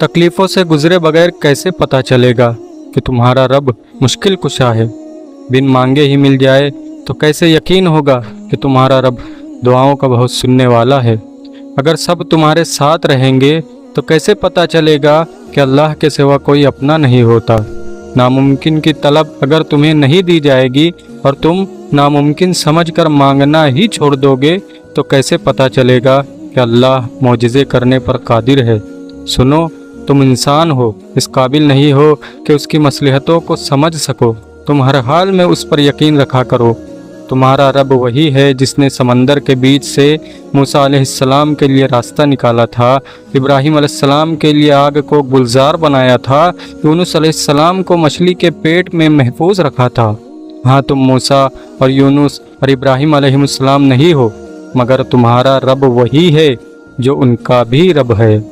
तकलीफ़ों से गुजरे बगैर कैसे पता चलेगा कि तुम्हारा रब मुश्किल कुशा है। बिन मांगे ही मिल जाए तो कैसे यकीन होगा कि तुम्हारा रब दुआओं का बहुत सुनने वाला है। अगर सब तुम्हारे साथ रहेंगे तो कैसे पता चलेगा कि अल्लाह के सिवा कोई अपना नहीं होता। नामुमकिन की तलब अगर तुम्हें नहीं दी जाएगी और तुम नामुमकिन समझकर मांगना ही छोड़ दोगे तो कैसे पता चलेगा कि अल्लाह मौजिज़े करने पर कादिर है। सुनो, तुम इंसान हो, इस काबिल नहीं हो कि उसकी मसलहतों को समझ सको। तुम हर हाल में उस पर यकीन रखा करो। तुम्हारा रब वही है जिसने समंदर के बीच से मूसा अलैहिस्सलाम के लिए रास्ता निकाला था, इब्राहीम अलैहिस्सलाम के लिए आग को गुलजार बनाया था, यूनुस अलैहिस्सलाम को मछली के पेट में महफूज रखा था। हाँ, तुम मूसा और यूनुस और इब्राहीम अलैहिस्सलाम नहीं हो, मगर तुम्हारा रब वही है जो उनका भी रब है।